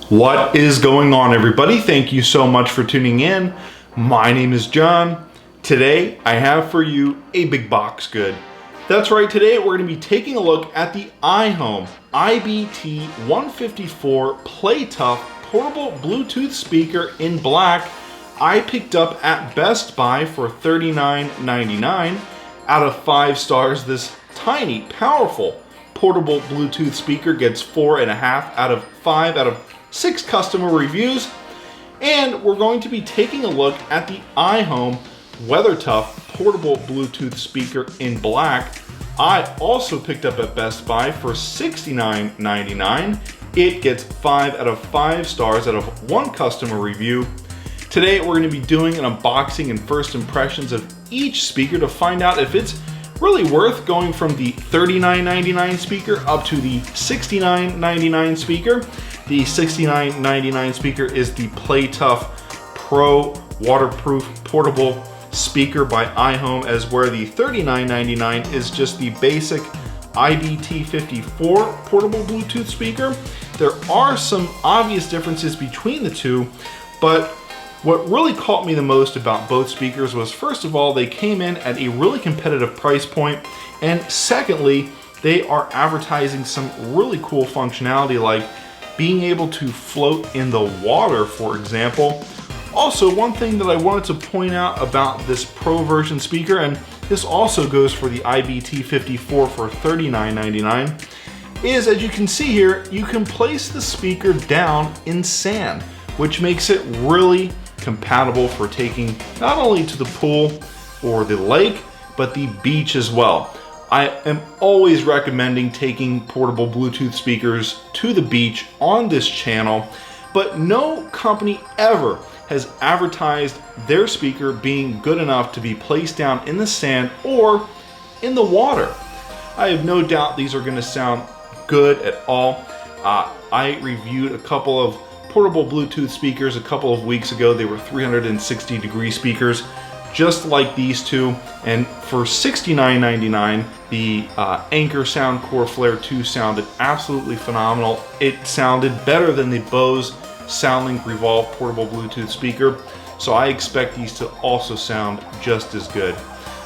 What is going on, everybody? Thank you so much for tuning in. My name is John. Today I have for you a big box good. That's right, today we're going to be taking a look at the iHome iBT154 Play Tough portable Bluetooth speaker in black. I picked up at Best Buy for $39.99. Out of 5 stars, this tiny, powerful portable Bluetooth speaker gets 4.5 out of 5 out of 6 customer reviews. And we're going to be taking a look at the iHome Weather Tough portable Bluetooth speaker in black. I also picked up at Best Buy for $69.99. It gets 5 out of 5 stars out of 1 customer review. Today we're going to be doing an unboxing and first impressions of each speaker to find out if it's really worth going from the $39.99 speaker up to the $69.99 speaker. The $69.99 speaker is the Play Tough Pro waterproof portable speaker by iHome, as where the $39.99 is just the basic iBT154 portable Bluetooth speaker. There are some obvious differences between the two, but what really caught me the most about both speakers was, first of all, they came in at a really competitive price point, and secondly, they are advertising some really cool functionality like being able to float in the water, for example. Also, one thing that I wanted to point out about this Pro version speaker, and this also goes for the iBT154 for $39.99, is, as you can see here, you can place the speaker down in sand, which makes it really compatible for taking not only to the pool or the lake, but the beach as well. I am always recommending taking portable Bluetooth speakers to the beach on this channel, but no company ever has advertised their speaker being good enough to be placed down in the sand or in the water. I have no doubt these are going to sound good at all. I reviewed a couple of portable Bluetooth speakers a couple of weeks ago. They were 360-degree speakers, just like these two, and for $69.99, the Anker Soundcore Flare 2 sounded absolutely phenomenal. It sounded better than the Bose SoundLink Revolve portable Bluetooth speaker, so I expect these to also sound just as good.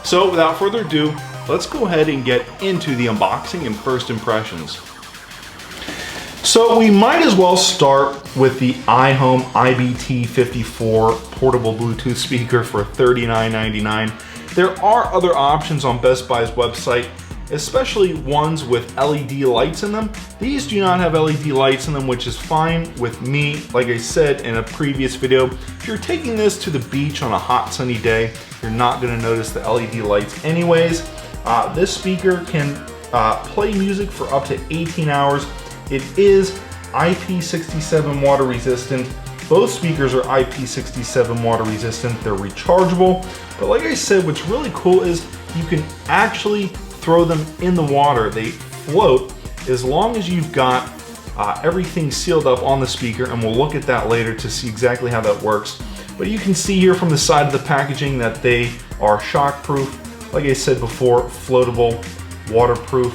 So without further ado, let's go ahead and get into the unboxing and first impressions. So we might as well start with the iHome iBT154 portable Bluetooth speaker for $39.99. There are other options on Best Buy's website, especially ones with LED lights in them. These do not have LED lights in them, which is fine with me. Like I said in a previous video, if you're taking this to the beach on a hot sunny day, you're not going to notice the LED lights anyways. This speaker can play music for up to 18 hours. It is IP67 water resistant. Both speakers are IP67 water resistant. They're rechargeable. But like I said, what's really cool is you can actually throw them in the water. They float as long as you've got everything sealed up on the speaker, and we'll look at that later to see exactly how that works. But you can see here from the side of the packaging that they are shockproof, like I said before, floatable, waterproof,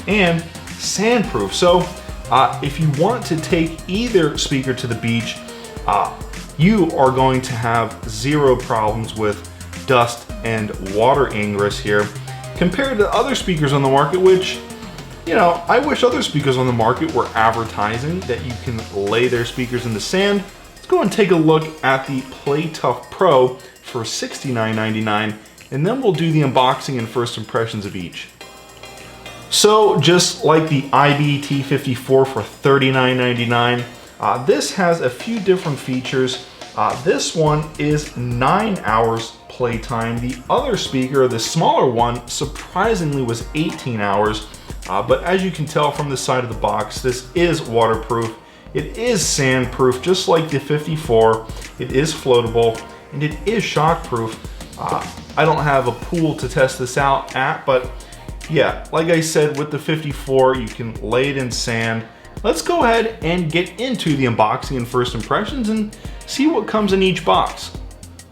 and sandproof. So if you want to take either speaker to the beach, you are going to have zero problems with dust and water ingress here, compared to other speakers on the market, which, you know, I wish other speakers on the market were advertising that you can lay their speakers in the sand. Let's go and take a look at the Play Tough Pro for $69.99, and then we'll do the unboxing and first impressions of each. So just like the iBT154 for $39.99, this has a few different features. This one is 9 hours playtime. The other speaker, the smaller one, surprisingly was 18 hours. But as you can tell from the side of the box, this is waterproof. It is sandproof, just like the 54. It is floatable, and it is shockproof. I don't have a pool to test this out at, but yeah, like I said, with the 54, you can lay it in sand. Let's go ahead and get into the unboxing and first impressions and see what comes in each box.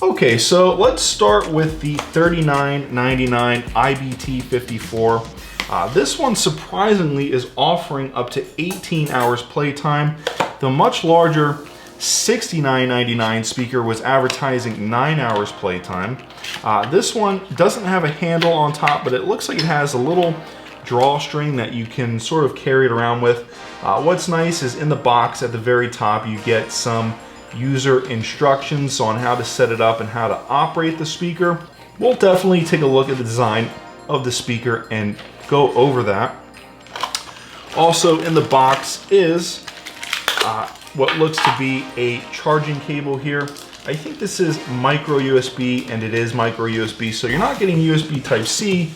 Okay, so let's start with the $39.99 iBT154. This one surprisingly is offering up to 18 hours playtime. The much larger $69.99 speaker was advertising 9 hours playtime. This one doesn't have a handle on top, but it looks like it has a little drawstring that you can sort of carry it around with. What's nice is in the box at the very top you get some user instructions on how to set it up and how to operate the speaker. We'll definitely take a look at the design of the speaker and go over that. Also in the box is what looks to be a charging cable here. I think this is micro USB, and it is micro USB, so you're not getting USB Type-C.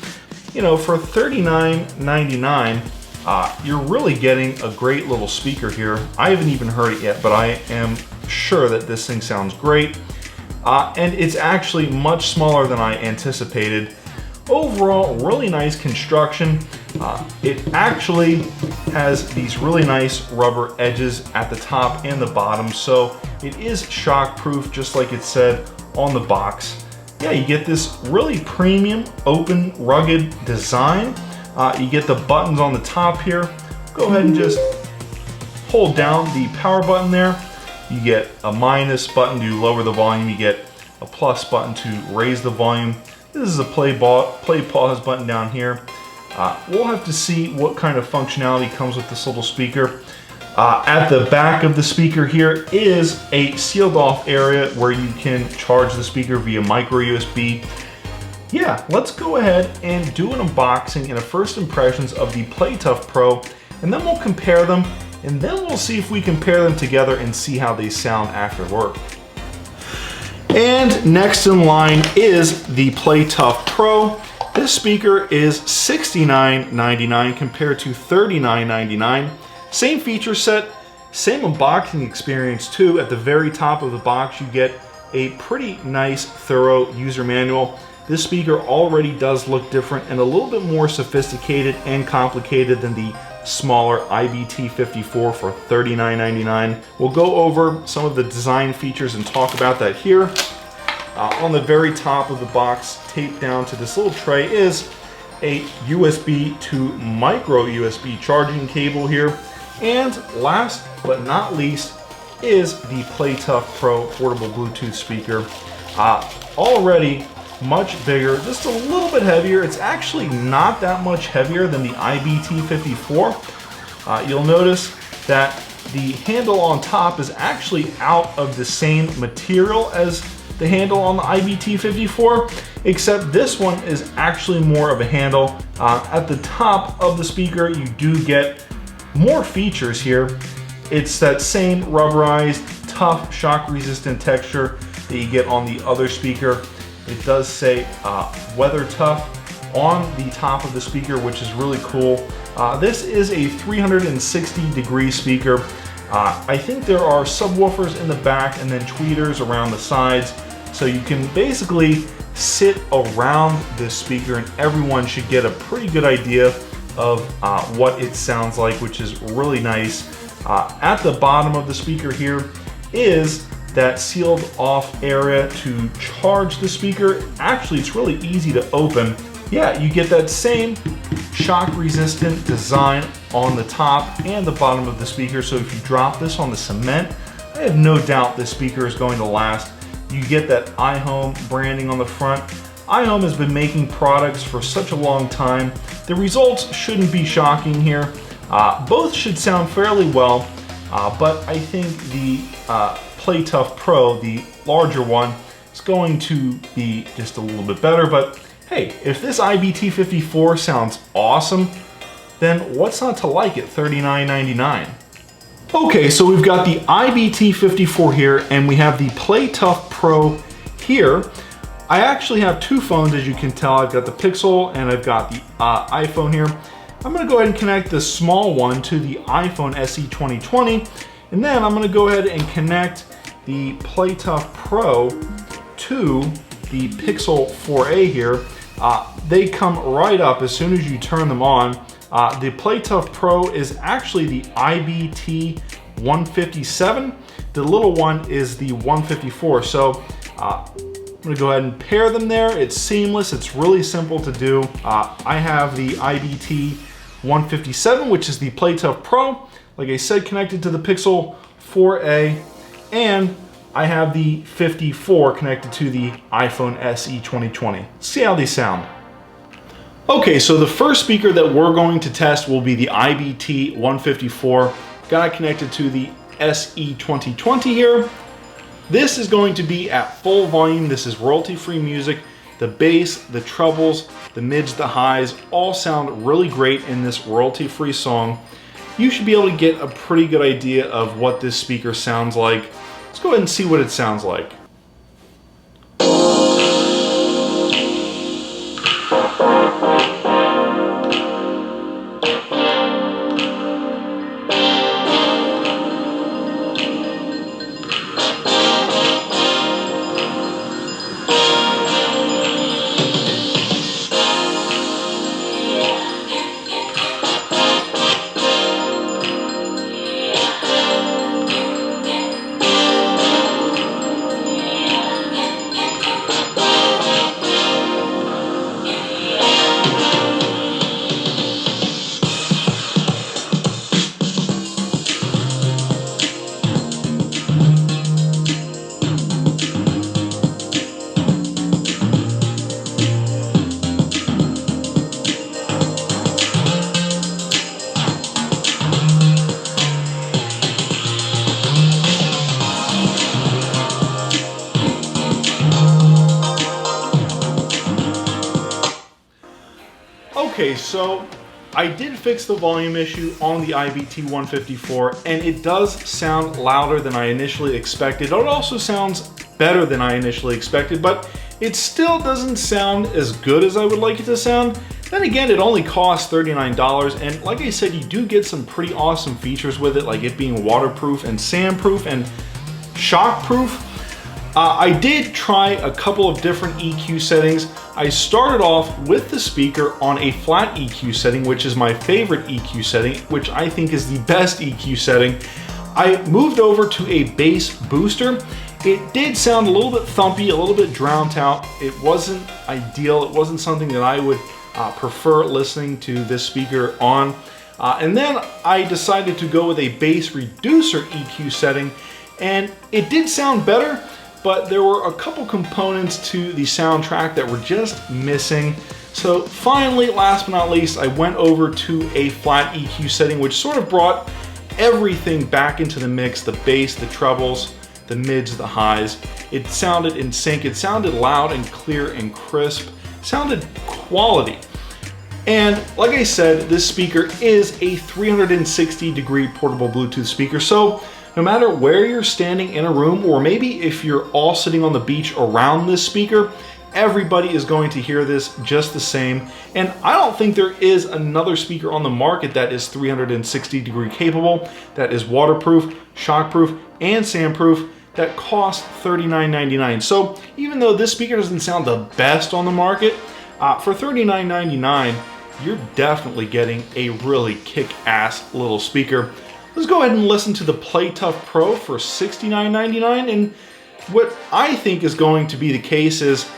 You know, for $39.99, you're really getting a great little speaker here. I haven't even heard it yet, but I am sure that this thing sounds great. And it's actually much smaller than I anticipated. Overall, really nice construction. It actually has these really nice rubber edges at the top and the bottom, so it is shock-proof, just like it said on the box. Yeah, you get this really premium, open, rugged design. You get the buttons on the top here. Go ahead and just hold down the power button there. You get a minus button to lower the volume. You get a plus button to raise the volume. This is a play pause button down here. We'll have to see what kind of functionality comes with this little speaker. At the back of the speaker here is a sealed off area where you can charge the speaker via micro USB. Yeah, let's go ahead and do an unboxing and a first impressions of the PlayTough Pro, and then we'll compare them, and then we'll see if we compare them together and see how they sound after work. And next in line is the PlayTough Pro. This speaker is $69.99 compared to $39.99. Same feature set, same unboxing experience too. At the very top of the box, you get a pretty nice, thorough user manual. This speaker already does look different and a little bit more sophisticated and complicated than the smaller iBT154 for $39.99. We'll go over some of the design features and talk about that here. On the very top of the box, taped down to this little tray, is a USB to micro USB charging cable here. And last but not least is the PlayTough Pro portable Bluetooth speaker. Already much bigger, just a little bit heavier. It's actually not that much heavier than the iBT154. You'll notice that the handle on top is actually out of the same material as the handle on the iBT154, except this one is actually more of a handle. At the top of the speaker, you do get more features here. It's that same rubberized, tough, shock-resistant texture that you get on the other speaker. It does say weather tough on the top of the speaker, which is really cool. This is a 360-degree speaker. I think there are subwoofers in the back and then tweeters around the sides. So you can basically sit around this speaker and everyone should get a pretty good idea of what it sounds like, which is really nice. At the bottom of the speaker here is that sealed off area to charge the speaker. Actually, it's really easy to open. Yeah, you get that same shock resistant design on the top and the bottom of the speaker. So if you drop this on the cement, I have no doubt this speaker is going to last. You get that iHome branding on the front. iHome has been making products for such a long time. The results shouldn't be shocking here. Both should sound fairly well, but I think the PlayTough Pro, the larger one, is going to be just a little bit better. But hey, if this iBT154 sounds awesome, then what's not to like it? $39.99. Okay, so we've got the iBT154 here, and we have the PlayTough Pro here. I actually have two phones, as you can tell. I've got the Pixel and I've got the iPhone here. I'm gonna go ahead and connect the small one to the iPhone SE 2020, and then I'm gonna go ahead and connect the PlayTough Pro to the Pixel 4a here. They come right up as soon as you turn them on. The PlayTough Pro is actually the iBT157. The little one is the 154. So I'm gonna go ahead and pair them there. It's seamless, it's really simple to do. I have the iBT157, which is the PlayTough Pro. Like I said, connected to the Pixel 4A, and I have the 54 connected to the iPhone SE 2020. Let's see how these sound. Okay, so the first speaker that we're going to test will be the iBT154. Got it connected to the SE 2020 here. This is going to be at full volume. This is royalty-free music. The bass, the trebles, the mids, the highs all sound really great in this royalty-free song. You should be able to get a pretty good idea of what this speaker sounds like. Let's go ahead and see what it sounds like. Okay, so I did fix the volume issue on the iBT154, and it does sound louder than I initially expected. It also sounds better than I initially expected, but it still doesn't sound as good as I would like it to sound. Then again, it only costs $39, and like I said, you do get some pretty awesome features with it, like it being waterproof and sandproof and shockproof. I did try a couple of different EQ settings. I started off with the speaker on a flat EQ setting, which is my favorite EQ setting, which I think is the best EQ setting. I moved over to a bass booster. It did sound a little bit thumpy, a little bit drowned out. It wasn't ideal. It wasn't something that I would prefer listening to this speaker on. And then I decided to go with a bass reducer EQ setting, and it did sound better, but there were a couple components to the soundtrack that were just missing. So finally, last but not least, I went over to a flat EQ setting, which sort of brought everything back into the mix: the bass, the trebles, the mids, the highs. It sounded in sync. It sounded loud and clear and crisp. It sounded quality. And like I said, this speaker is a 360-degree portable Bluetooth speaker. So no matter where you're standing in a room, or maybe if you're all sitting on the beach around this speaker, everybody is going to hear this just the same. And I don't think there is another speaker on the market that is 360-degree capable, that is waterproof, shockproof, and sandproof, that costs $39.99. So even though this speaker doesn't sound the best on the market, for $39.99, you're definitely getting a really kick-ass little speaker. Let's go ahead and listen to the Play Tough Pro for $69.99, and what I think is going to be the case is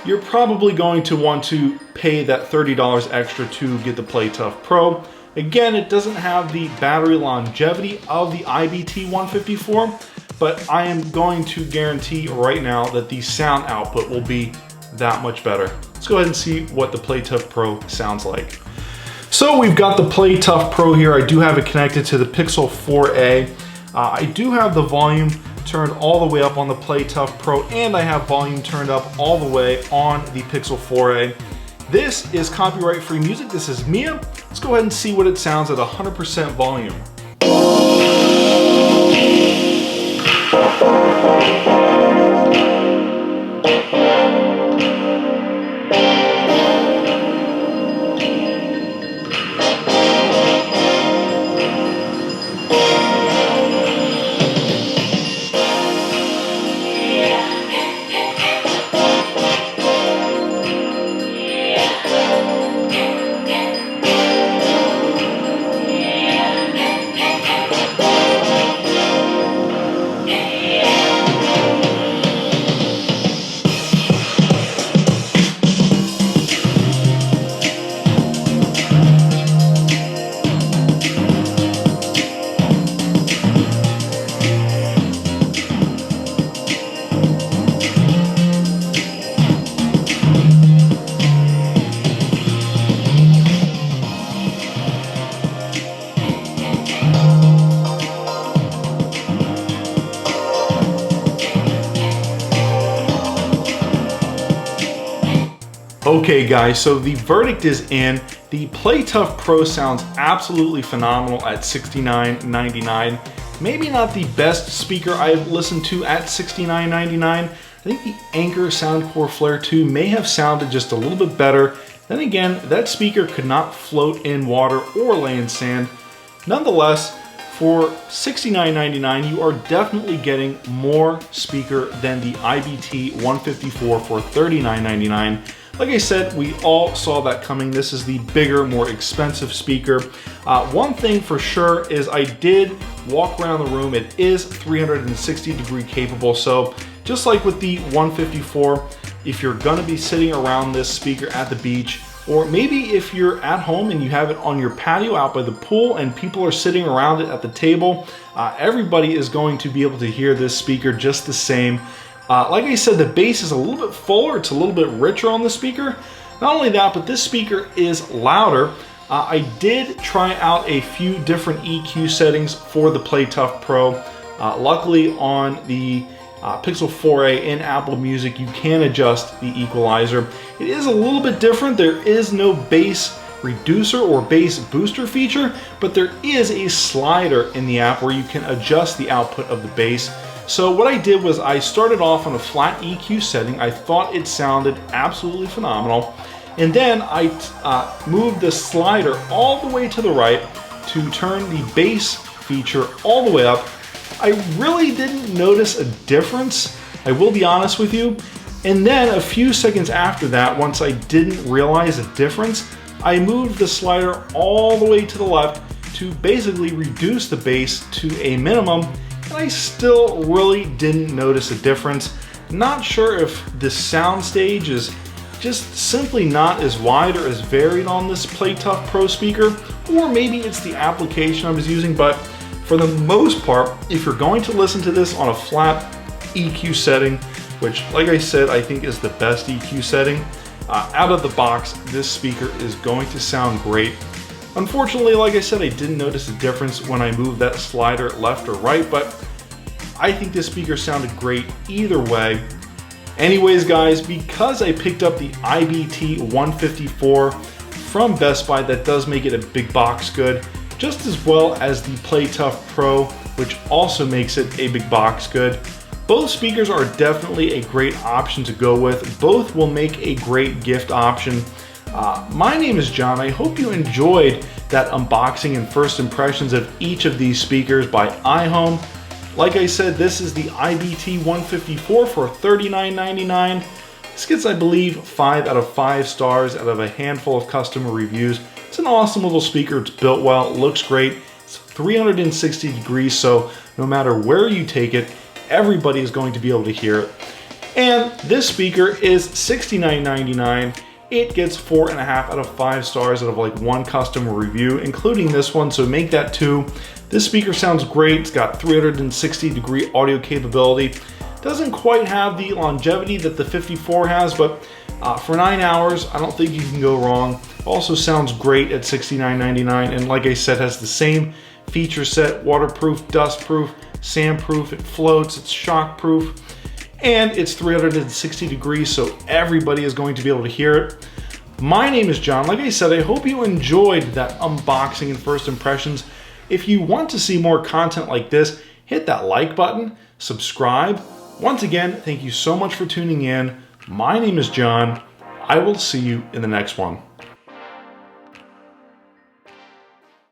you're probably going to want to pay that $30 extra to get the Play Tough Pro. Again, it doesn't have the battery longevity of the iBT154, but I am going to guarantee right now that the sound output will be that much better. Let's go ahead and see what the Play Tough Pro sounds like. So we've got the Play Tough Pro here. I do have it connected to the Pixel 4a. I do have the volume turned all the way up on the Play Tough Pro, and I have volume turned up all the way on the Pixel 4a. This is copyright-free music. This is Mia. Let's go ahead and see what it sounds at 100% volume. Okay guys, so the verdict is in. The Play Tough Pro sounds absolutely phenomenal at $69.99. Maybe not the best speaker I've listened to at $69.99. I think the Anker Soundcore Flare 2 may have sounded just a little bit better. Then again, that speaker could not float in water or lay in sand. Nonetheless, for $69.99, you are definitely getting more speaker than the iBT154 for $39.99. Like I said, we all saw that coming. This is the bigger, more expensive speaker. One thing for sure is I did walk around the room. It is 360-degree capable. So just like with the 154, if you're gonna be sitting around this speaker at the beach, or maybe if you're at home and you have it on your patio out by the pool and people are sitting around it at the table, everybody is going to be able to hear this speaker just the same. Like I said, the bass is a little bit fuller, it's a little bit richer on the speaker. Not only that, but this speaker is louder. I did try out a few different EQ settings for the Play Tough Pro. Luckily on the Pixel 4a in Apple Music, you can adjust the equalizer. It is a little bit different. There is no bass reducer or bass booster feature, but there is a slider in the app where you can adjust the output of the bass. So what I did was I started off on a flat EQ setting. I thought it sounded absolutely phenomenal. And then I moved the slider all the way to the right to turn the bass feature all the way up. I really didn't notice a difference, I will be honest with you. And then a few seconds after that, once I didn't realize a difference, I moved the slider all the way to the left to basically reduce the bass to a minimum, and I still really didn't notice a difference. Not sure if the sound stage is just simply not as wide or as varied on this Play Tough Pro speaker, or maybe it's the application I was using, but for the most part, if you're going to listen to this on a flat EQ setting, which like I said, I think is the best EQ setting, out of the box, this speaker is going to sound great. Unfortunately, like I said, I didn't notice a difference when I moved that slider left or right, but I think this speaker sounded great either way. Anyways, guys, because I picked up the iBT154 from Best Buy, that does make it a big box good, just as well as the Play Tough Pro, which also makes it a big box good. Both speakers are definitely a great option to go with. Both will make a great gift option. My name is John. I hope you enjoyed that unboxing and first impressions of each of these speakers by iHome. Like I said, this is the iBT154 for $39.99. This gets, I believe, 5 out of 5 stars out of a handful of customer reviews. It's an awesome little speaker. It's built well, it looks great. It's 360 degrees, so no matter where you take it, everybody is going to be able to hear it. And this speaker is $69.99. It gets 4.5 out of 5 stars out of like 1 customer review, including this one, so make that 2. This speaker sounds great. It's got 360 degree audio capability. Doesn't quite have the longevity that the 54 has, but for 9 hours, I don't think you can go wrong. Also sounds great at $69.99, and like I said, has the same feature set: waterproof, dustproof, sandproof, it floats, it's shockproof, and it's 360 degrees, so everybody is going to be able to hear it. My name is John. Like I said, I hope you enjoyed that unboxing and first impressions. If you want to see more content like this, hit that like button, subscribe. Once again, thank you so much for tuning in. My name is John. I will see you in the next one.